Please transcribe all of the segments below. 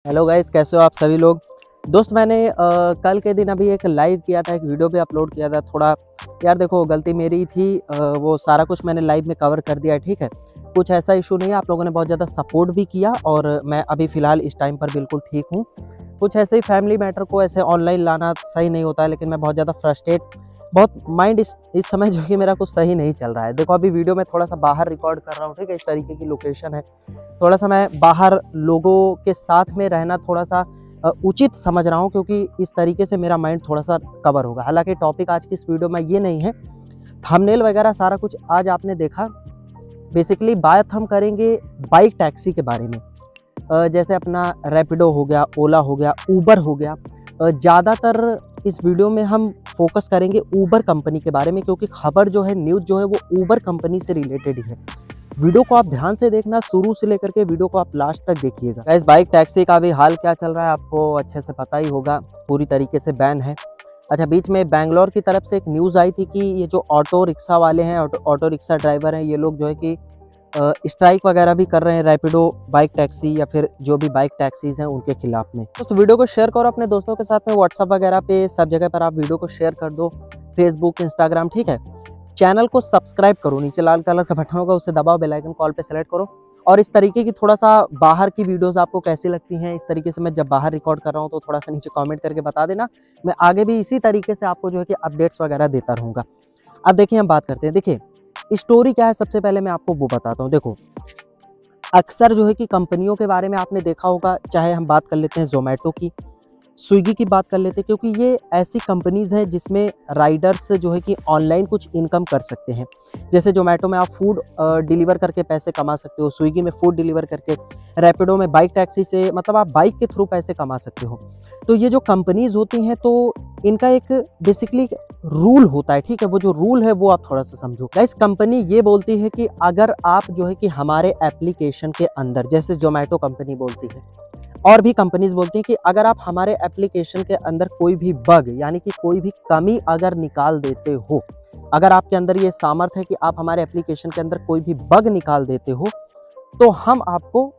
Hello guys, कैसे हो आप सभी लोग। दोस्त मैंने कल के दिन अभी एक लाइव किया था, एक वीडियो भी अपलोड किया था। थोड़ा यार देखो, गलती मेरी थी। वो सारा कुछ मैंने लाइव में कवर कर दिया है, ठीक है। कुछ ऐसा इशू नहीं है, आप लोगों ने बहुत ज़्यादा सपोर्ट भी किया और मैं अभी फ़िलहाल इस टाइम पर बिल्कुल ठीक हूँ। कुछ ऐसे ही फैमिली मैटर को ऐसे ऑनलाइन लाना सही नहीं होता है, लेकिन मैं बहुत ज़्यादा फ्रस्ट्रेट, बहुत माइंड इस समय जो कि मेरा कुछ सही नहीं चल रहा है। देखो अभी वीडियो में थोड़ा सा बाहर रिकॉर्ड कर रहा हूँ, ठीक है। इस तरीके की लोकेशन है, थोड़ा सा मैं बाहर लोगों के साथ में रहना थोड़ा सा उचित समझ रहा हूँ, क्योंकि इस तरीके से मेरा माइंड थोड़ा सा कवर होगा। हालांकि टॉपिक आज की इस वीडियो में ये नहीं है, थंबनेल वगैरह सारा कुछ आज आपने देखा। बेसिकली बात हम करेंगे बाइक टैक्सी के बारे में। जैसे अपना रैपिडो हो गया, ओला हो गया, ऊबर हो गया। ज़्यादातर इस वीडियो में हम फोकस करेंगे ऊबर कंपनी के बारे में, क्योंकि खबर जो है, न्यूज़ जो है वो ऊबर कंपनी से रिलेटेड ही है। वीडियो को आप ध्यान से देखना, शुरू से लेकर के वीडियो को आप लास्ट तक देखिएगा। गाइस, बाइक टैक्सी का भी हाल क्या चल रहा है आपको अच्छे से पता ही होगा, पूरी तरीके से बैन है। अच्छा, बीच में बैंगलोर की तरफ से एक न्यूज़ आई थी कि ये जो ऑटो रिक्शा वाले हैं, ऑटो रिक्शा ड्राइवर हैं, ये लोग जो है कि स्ट्राइक वगैरह भी कर रहे हैं रैपिडो बाइक टैक्सी या फिर जो भी बाइक टैक्सीज हैं उनके खिलाफ में। तो वीडियो को शेयर करो अपने दोस्तों के साथ में, व्हाट्सअप वगैरह पे सब जगह पर आप वीडियो को शेयर कर दो, फेसबुक, इंस्टाग्राम, ठीक है। चैनल को सब्सक्राइब करो, नीचे लाल कलर का बटन होगा, उसे दबाओ, बेल आइकन कॉल पे सेलेक्ट करो। और इस तरीके की थोड़ा सा बाहर की वीडियोस आपको कैसी लगती हैं, इस तरीके से मैं जब बाहर रिकॉर्ड कर रहा हूँ तो थोड़ा सा नीचे कमेंट करके बता देना। मैं आगे भी इसी तरीके से आपको जो है कि अपडेट्स वगैरह देता रहूँगा। अब देखिए हम बात करते हैं। देखिए स्टोरी क्या है, सबसे पहले मैं आपको वो बताता हूँ। देखो अक्सर जो है कि कंपनियों के बारे में आपने देखा होगा, चाहे हम बात कर लेते हैं जोमेटो की, स्विगी की बात कर लेते हैं, क्योंकि ये ऐसी कंपनीज़ हैं जिसमें राइडर्स जो है कि ऑनलाइन कुछ इनकम कर सकते हैं। जैसे जोमेटो में आप फूड डिलीवर करके पैसे कमा सकते हो, स्विगी में फूड डिलीवर करके, रैपिडो में बाइक टैक्सी से, मतलब आप बाइक के थ्रू पैसे कमा सकते हो। तो ये जो कंपनीज़ होती हैं तो इनका एक बेसिकली रूल होता है, ठीक है। वो जो रूल है वो आप थोड़ा सा समझो। गाइस, कंपनी ये बोलती है कि अगर आप जो है कि हमारे एप्लीकेशन के अंदर, जैसे जोमेटो कंपनी बोलती है और भी कंपनीज बोलती हैं कि अगर आप हमारे एप्लीकेशन के अंदर कोई भी बग यानी कि कोई भी कमी अगर निकाल देते हो, अगर आपके अंदर ये सामर्थ्य है कि आप हमारे एप्लीकेशन के अंदर कोई भी बग निकाल देते हो, तो हम आपको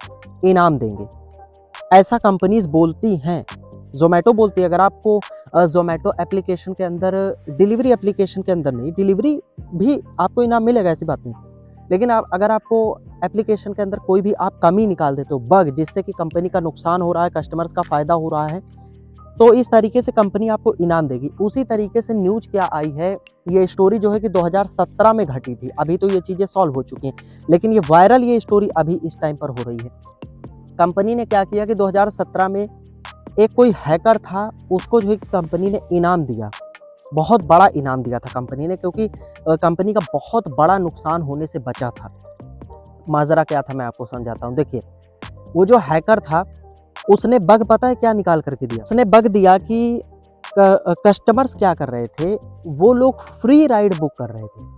इनाम देंगे। ऐसा कंपनीज बोलती हैं, जोमेटो बोलती है। अगर आपको जोमेटो एप्लीकेशन के अंदर, डिलीवरी एप्लीकेशन के अंदर नहीं, डिलीवरी भी आपको इनाम मिलेगा, ऐसी बात नहीं, लेकिन आप अगर आपको एप्लीकेशन के अंदर कोई भी आप कमी निकाल देते हो, बग, जिससे कि कंपनी का नुकसान हो रहा है, कस्टमर्स का फ़ायदा हो रहा है, तो इस तरीके से कंपनी आपको इनाम देगी। उसी तरीके से न्यूज़ क्या आई है, ये स्टोरी जो है कि 2017 में घटी थी। अभी तो ये चीज़ें सॉल्व हो चुकी हैं, लेकिन ये वायरल ये स्टोरी अभी इस टाइम पर हो रही है। कंपनी ने क्या किया कि 2017 में एक कोई हैकर था, उसको जो है कि कंपनी ने इनाम दिया, बहुत बड़ा इनाम दिया था कंपनी ने, क्योंकि कंपनी का बहुत बड़ा नुकसान होने से बचा था। माजरा क्या था मैं आपको समझाता हूँ। देखिए वो जो हैकर था, उसने बग पता है क्या निकाल करके दिया, उसने बग दिया कि कस्टमर्स क्या कर रहे थे, वो लोग फ्री राइड बुक कर रहे थे,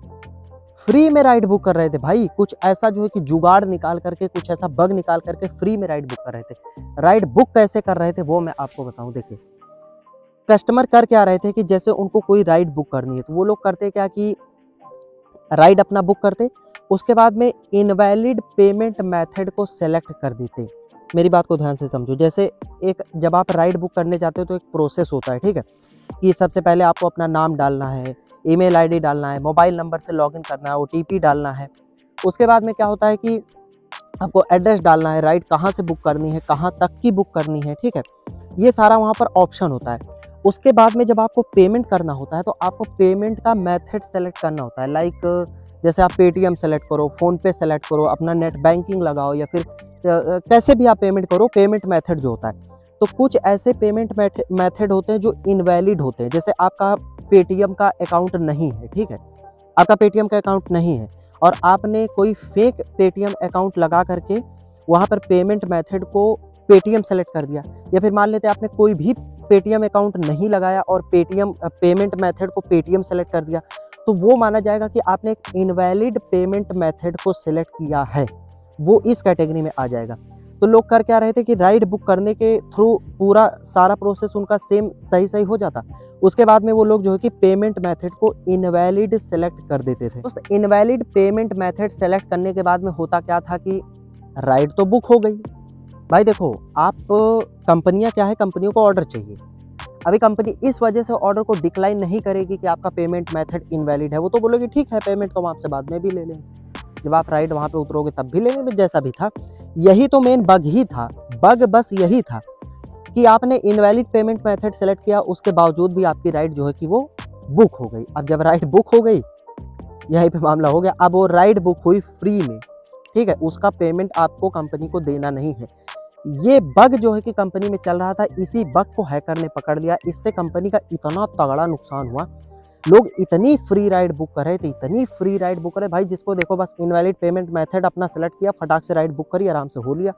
फ्री में राइड बुक कर रहे थे भाई। कुछ ऐसा जो है कि जुगाड़ निकाल करके, कुछ ऐसा बग निकाल करके फ्री में राइड बुक कर रहे थे। राइड बुक कैसे कर रहे थे वो मैं आपको बताऊं। देखिए कस्टमर कर क्या रहे थे कि जैसे उनको कोई राइड बुक करनी है, तो वो लोग करते क्या कि राइड अपना बुक करते, उसके बाद में इनवैलिड पेमेंट मेथड को सेलेक्ट कर देते। मेरी बात को ध्यान से समझो। जैसे एक जब आप राइड बुक करने जाते हो तो एक प्रोसेस होता है, ठीक है, कि सबसे पहले आपको अपना नाम डालना है, ईमेल आईडी डालना है, मोबाइल नंबर से लॉगिन करना है, ओटीपी डालना है। उसके बाद में क्या होता है कि आपको एड्रेस डालना है, राइड कहाँ से बुक करनी है, कहाँ तक की बुक करनी है, ठीक है। ये सारा वहाँ पर ऑप्शन होता है। उसके बाद में जब आपको पेमेंट करना होता है तो आपको पेमेंट का मेथड सेलेक्ट करना होता है। लाइक जैसे आप पेटीएम सेलेक्ट करो, फ़ोनपे सेलेक्ट करो, अपना नेट बैंकिंग लगाओ, या फिर कैसे भी आप पेमेंट करो, पेमेंट मेथड जो होता है। तो कुछ ऐसे पेमेंट मेथड होते हैं जो इनवैलिड होते हैं। जैसे आपका पेटीएम का अकाउंट नहीं है, ठीक है, आपका पेटीएम का अकाउंट नहीं है और आपने कोई फेक पेटीएम अकाउंट लगा करके वहाँ पर पेमेंट मेथड को पेटीएम सेलेक्ट कर दिया, या फिर मान लेते हैं आपने कोई भी पेटीएम अकाउंट नहीं लगाया और पेटीएम पेमेंट मेथड को पेटीएम सेलेक्ट कर दिया, तो वो माना जाएगा कि आपने एक इनवैलिड पेमेंट मेथड को सिलेक्ट किया है, वो इस कैटेगरी में आ जाएगा। तो लोग कर क्या रहे थे कि राइड बुक करने के थ्रू पूरा सारा प्रोसेस उनका सेम सही हो जाता, उसके बाद में वो लोग जो है कि पेमेंट मेथड को इनवैलिड सेलेक्ट कर देते थे। दोस्तों इनवैलिड पेमेंट मेथड सेलेक्ट करने के बाद में होता क्या था कि राइड तो बुक हो गई, भाई देखो, आप कंपनियां क्या है, कंपनियों को ऑर्डर चाहिए। अभी कंपनी इस वजह से ऑर्डर को डिक्लाइन नहीं करेगी कि आपका पेमेंट मेथड इनवैलिड है, वो तो बोलेगी ठीक है पेमेंट तो हम आपसे बाद में भी ले लेंगे। जब आप राइड वहाँ पे उतरोगे तब भी लेंगे, जैसा भी था। यही तो मेन बग ही था, बग बस यही था कि आपने इनवैलिड पेमेंट मेथड सेलेक्ट किया, उसके बावजूद भी आपकी राइड जो है कि वो बुक हो गई। अब जब राइड बुक हो गई, यहीं पे मामला हो गया। अब वो राइड बुक हुई फ्री में, ठीक है, उसका पेमेंट आपको कंपनी को देना नहीं है। ये बग जो है कि कंपनी में चल रहा था, इसी बग को हैकर ने पकड़ लिया। इससे कंपनी का इतना तगड़ा नुकसान हुआ, लोग इतनी फ्री राइड बुक कर रहे थे, इतनी फ्री राइड बुक कर रहे भाई, जिसको देखो बस इनवैलिड पेमेंट मेथड अपना सेलेक्ट किया, फटाक से राइड बुक करी, आराम से हो लिया,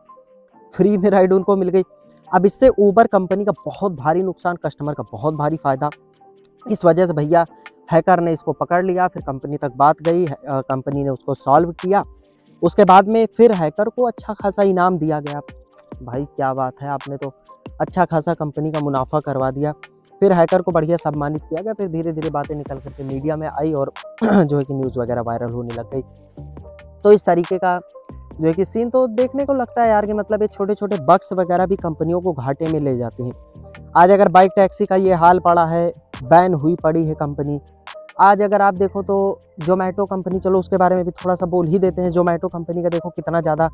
फ्री में राइड उनको मिल गई। अब इससे उबर कंपनी का बहुत भारी नुकसान, कस्टमर का बहुत भारी फायदा। इस वजह से भैया हैकर ने इसको पकड़ लिया, फिर कंपनी तक बात गई, कंपनी ने उसको सॉल्व किया। उसके बाद में फिर हैकर को अच्छा खासा इनाम दिया गया। भाई क्या बात है, आपने तो अच्छा खासा कंपनी का मुनाफा करवा दिया। फिर हैकर को बढ़िया सम्मानित किया गया। फिर धीरे धीरे बातें निकल करके मीडिया में आई और जो है कि न्यूज़ वगैरह वायरल होने लग गई। तो इस तरीके का जो है कि सीन तो देखने को लगता है यार कि मतलब ये छोटे छोटे बग्स वगैरह भी कंपनियों को घाटे में ले जाते हैं। आज अगर बाइक टैक्सी का ये हाल पड़ा है, बैन हुई पड़ी है कंपनी। आज अगर आप देखो तो जोमेटो कंपनी, चलो उसके बारे में भी थोड़ा सा बोल ही देते हैं। जोमेटो कंपनी का देखो कितना ज़्यादा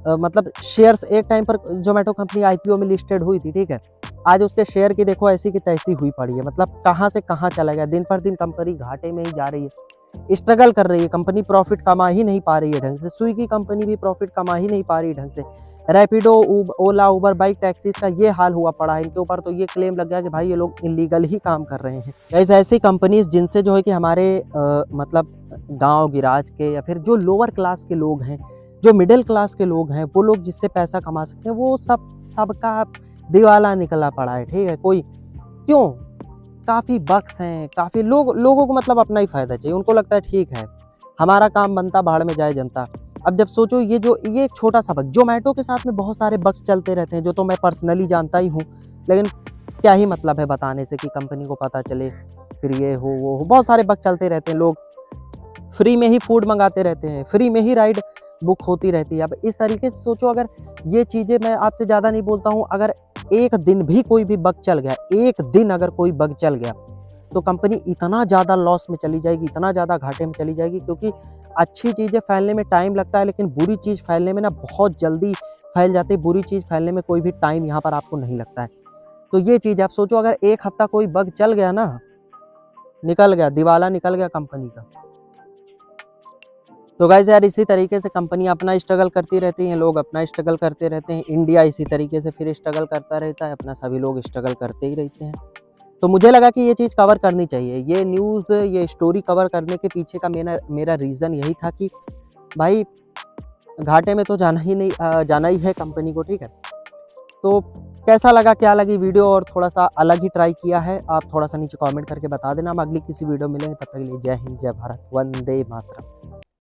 मतलब शेयर्स, एक टाइम पर जोमेटो कंपनी आईपीओ में लिस्टेड हुई थी, ठीक है। आज उसके शेयर की देखो ऐसी की तैसी हुई पड़ी है। मतलब कहाँ से कहाँ चला गया, दिन पर दिन कंपनी घाटे में ही जा रही है, स्ट्रगल कर रही है कंपनी, प्रॉफिट कमा ही नहीं पा रही है ढंग से। स्विगी कंपनी भी प्रॉफिट कमा ही नहीं पा रही है ढंग से। रैपिडो, ओला, उबर, बाइक टैक्सीज का ये हाल हुआ पड़ा है। इनके ऊपर तो ये क्लेम लग गया कि भाई ये लोग इलीगल ही काम कर रहे हैं। ऐसी ऐसी कंपनीज जिनसे जो है कि हमारे मतलब गांव गिराज के या फिर जो लोअर क्लास के लोग हैं, जो मिडिल क्लास के लोग हैं, वो लोग जिससे पैसा कमा सकते हैं, वो सबका दिवाला निकला पड़ा है, ठीक है। कोई क्यों, काफ़ी बक्स हैं, काफ़ी लोगों को मतलब अपना ही फ़ायदा चाहिए। उनको लगता है ठीक है हमारा काम बनता, भाड़ में जाए जनता। अब जब सोचो ये एक छोटा सा बग, जोमेटो के साथ में बहुत सारे बग्स चलते रहते हैं, जो तो मैं पर्सनली जानता ही हूँ, लेकिन क्या ही मतलब है बताने से कि कंपनी को पता चले, फिर ये हो वो हो, बहुत सारे बग चलते रहते हैं। लोग फ्री में ही फूड मंगाते रहते हैं, फ्री में ही राइड बुक होती रहती है। अब इस तरीके से सोचो, अगर ये चीज़ें, मैं आपसे ज़्यादा नहीं बोलता हूँ, अगर एक दिन भी कोई भी बग चल गया, एक दिन अगर कोई बग चल गया, तो कंपनी इतना ज़्यादा लॉस में चली जाएगी, इतना ज़्यादा घाटे में चली जाएगी। क्योंकि अच्छी चीज़ें फैलने में टाइम लगता है, लेकिन बुरी चीज़ फैलने में ना बहुत जल्दी फैल जाती है। बुरी चीज़ फैलने में कोई भी टाइम यहाँ पर आपको नहीं लगता है। तो ये चीज़ आप सोचो, अगर एक हफ्ता कोई बग चल गया ना, निकल गया, दिवाला निकल गया कंपनी का। तो गाइस यार, इसी तरीके से कंपनी अपना स्ट्रगल करती रहती हैं, लोग अपना स्ट्रगल करते रहते हैं, इंडिया इसी तरीके से फिर स्ट्रगल करता रहता है, अपना सभी लोग स्ट्रगल करते ही रहते हैं। तो मुझे लगा कि ये चीज़ कवर करनी चाहिए। ये न्यूज़, ये स्टोरी कवर करने के पीछे का मेरा रीज़न यही था कि भाई घाटे में तो जाना ही है कंपनी को, ठीक है। तो कैसा लगा, क्या लगी वीडियो, और थोड़ा सा अलग ही ट्राई किया है, आप थोड़ा सा नीचे कमेंट करके बता देना। हम अगली किसी वीडियो में मिलेंगे, तब तक के लिए जय हिंद, जय भारत, वंदे मातरम।